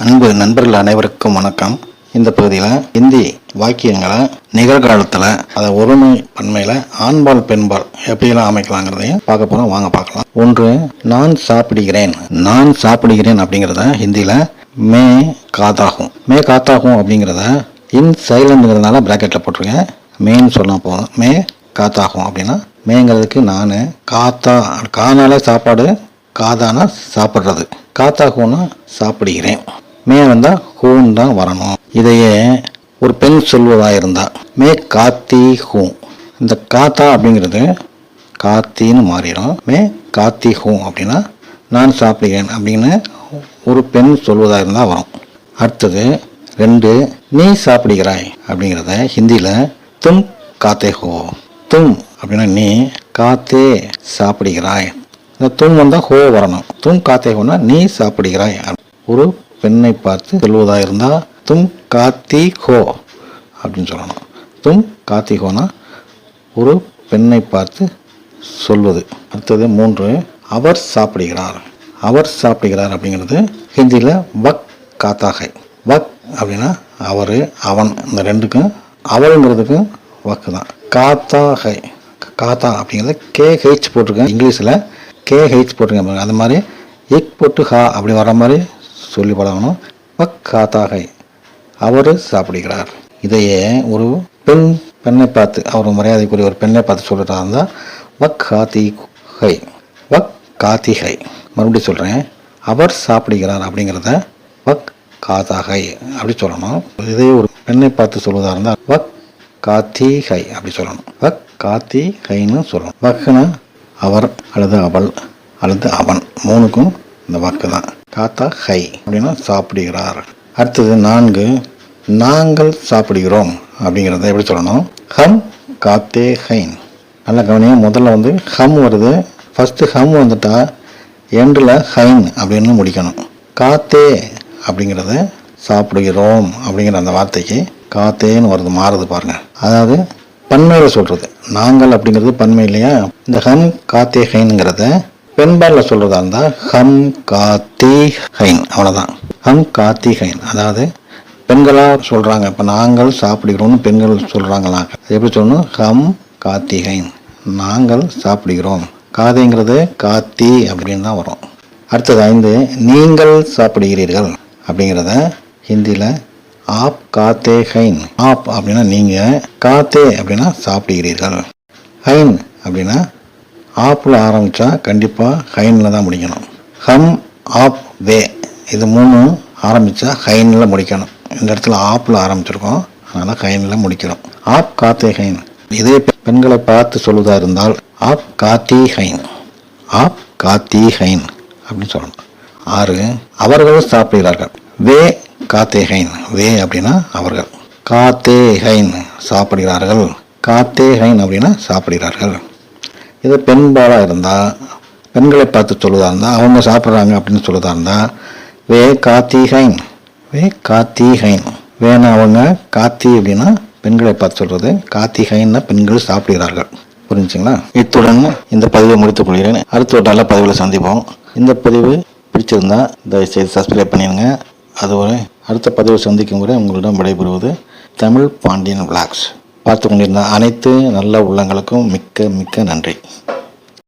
அன்பு நண்பர்கள் அனைவருக்கும் வணக்கம். இந்த பகுதியில் இந்தி வாக்கியங்களை நிகழ்காலத்தில் அதை ஒருமை பன்மையில் ஆண்பால் பெண்பால் எப்படியெல்லாம் அமைக்கலாங்கிறதையும் பார்க்க போகிறோம். வாங்க பார்க்கலாம். ஒன்று, நான் சாப்பிடுகிறேன். நான் சாப்பிடுகிறேன் அப்படிங்கிறத ஹிந்தியில் மே காத்தாகும். மே காத்தாகும் அப்படிங்கிறத இன் சைலண்ட்ங்கிறதுனால ப்ராக்கெட்டில் போட்டிருக்கேன். மேன்னு சொன்னால் போதும். மே காத்தாகும் அப்படின்னா மேங்கிறதுக்கு நான், காத்தா கானால சாப்பாடு, காதானா சாப்பிட்றது, காத்தாகும்னா சாப்பிடுகிறேன். மே வந்தால் ஹூன் தான் வரணும். இதையே ஒரு பெண் சொல்வதாக இருந்தால் மே காத்தி ஹூ. இந்த காத்தா அப்படிங்கிறது காத்தின்னு மாறிடும். மே காத்தி ஹூ அப்படின்னா நான் சாப்பிடுகிறேன் அப்படின்னு ஒரு பெண் சொல்வதாக இருந்தால் வரும். அடுத்தது 2, நீ சாப்பிடுகிறாய் அப்படிங்கிறத ஹிந்தியில் தும் காத்தே ஹோ. தும் அப்படின்னா நீ, காத்தே சாப்பிடுகிறாய். இந்த தும் வந்தால் ஹோ வரணும். தும் காத்தே ஹோனா நீ சாப்பிடுகிறாய். ஒரு பெண்ணை பார்த்து சொல்வதாக இருந்தால் தும் காத்தி ஹோ அப்படின்னு சொல்லணும். தும் காத்தி ஹோனா ஒரு பெண்ணை பார்த்து சொல்வது. அடுத்தது 3, அவர் சாப்பிடுகிறார். அவர் சாப்பிடுகிறார் அப்படிங்கிறது ஹிந்தியில் வக் காத்தாகை. வக் அப்படின்னா அவர், அவன், இந்த ரெண்டுக்கும் அவருங்கிறதுக்கும் வக்கு தான். காத்தாகை, காத்தா அப்படிங்கிறது KH போட்டிருக்கேன். இங்கிலீஷில் KH போட்டிருக்கேன். அது மாதிரி இக் போட்டு ஹா அப்படி வர மாதிரி சொல்லி பழகணும். வக் காத்தாகை, அவர் சாப்பிடுகிறார். இதையே ஒரு பெண்ணை பார்த்து, அவர் மரியாதைக்குரிய ஒரு பெண்ணை பார்த்து சொல்கிறதா இருந்தால் வக் காத்தி ஹை, வக் காத்தி ஹை. மறுபடியும் சொல்கிறேன், அவர் சாப்பிடுகிறார் அப்படிங்கிறத வக் காத்தாகை அப்படி சொல்லணும். இதே ஒரு பெண்ணை பார்த்து சொல்வதாக இருந்தால் வக் காத்தி ஹை அப்படி சொல்லணும். வக் காத்தி ஹைன்னு சொல்லணும். வக்குனா அவர் அல்லது அவள் அல்லது அவன், 3க்கும் இந்த வாக்கு தான். காத்தா ஹை அப்படின்னா சாப்பிடுகிறார். அடுத்தது 4, நாங்கள் சாப்பிடுகிறோம் அப்படிங்கிறத எப்படி சொல்லணும்? ஹம் காத்தே ஹைன். நல்லா கவனிங்க. முதல்ல வந்து ஹம் வருது. ஃபஸ்ட்டு ஹம் வந்துட்டா எண்டில் ஹைன் அப்படின்னு முடிக்கணும். காத்தே அப்படிங்கிறத சாப்பிடுகிறோம் அப்படிங்கிற அந்த வார்த்தைக்கு காத்தேன்னு வருது, மாறுது பாருங்க. அதாவது பன்மையில் சொல்கிறது. நாங்கள் அப்படிங்கிறது பன்மை இல்லையா? இந்த ஹம் காத்தே ஹைனுங்கிறத பெண்பாலில் சொல்கிறதா இருந்தால் ஹம் காத்தி ஹைன், அவ்வளோதான். ஹம் காத்தி ஹைன் அதாவது பெண்களாக சொல்கிறாங்க. இப்போ நாங்கள் சாப்பிடுகிறோம்னு பெண்கள் சொல்கிறாங்களா, எப்படி சொல்லணும்? ஹம் காத்தி ஹைன், நாங்கள் சாப்பிடுகிறோம். காதைங்கிறது காத்தி அப்படின்னு தான் வரும். அடுத்தது 5, நீங்கள் சாப்பிடுகிறீர்கள் அப்படிங்கிறத ஹிந்தியில் ஆப் காத்தே ஹைன். ஆப் அப்படின்னா நீங்கள், காத்தே அப்படின்னா சாப்பிடுகிறீர்கள். ஹைன் அப்படின்னா ஆப்பில் ஆரம்பித்தா கண்டிப்பாக ஹைனில் தான் முடிக்கணும். ஹம் ஆப் வே இது 3 ஆரம்பித்தா ஹைனில் முடிக்கணும். இந்த இடத்துல ஆப்பில் ஆரம்பிச்சிருக்கோம், அதனால் ஹைனில் முடிக்கணும். ஆப் காத்தே ஹைன். இதே பெண்களை பார்த்து சொல்வதாக இருந்தால் ஆப் காத்தி ஹைன், ஆப் காத்தி ஹைன் அப்படின்னு சொல்லணும். 6, அவர்கள் சாப்பிடுகிறார்கள். வே காத்தே ஹைன். வே அப்படின்னா அவர்கள். காத்தே ஹைன் சாப்பிடுகிறார்கள். காத்தே ஹைன் அப்படின்னா சாப்பிடுகிறார்கள். இது பெண்பாலாக இருந்தால், பெண்களை பார்த்து சொல்லுவதாக இருந்தால், அவங்க சாப்பிட்றாங்க அப்படின்னு சொல்லுவதாக இருந்தால் வே காத்தி ஹைன், வே காத்தி ஹைன். வேணா அவங்க, காத்தி அப்படின்னா பெண்களை பார்த்து சொல்கிறது, காத்தி ஹைன்னா பெண்கள் சாப்பிடுகிறார்கள். புரிஞ்சுங்களா? இத்துடன் இந்த பதிவை முடித்துக் கொள்கிறேன். அடுத்த ஒரு நல்ல பதிவில் சந்திப்போம். இந்த பதிவு பிடிச்சிருந்தா தயவுசெய்து சப்ஸ்கிரைப் பண்ணிடுங்க. அது ஒரு அடுத்த பதிவை சந்திக்கும் கூட உங்களிடம் விடைபெறுவது தமிழ் பாண்டியன் விளாக்ஸ். பார்த்து கொண்டிருந்த அனைத்து நல்ல உள்ளங்களுக்கும் மிக்க மிக்க நன்றி.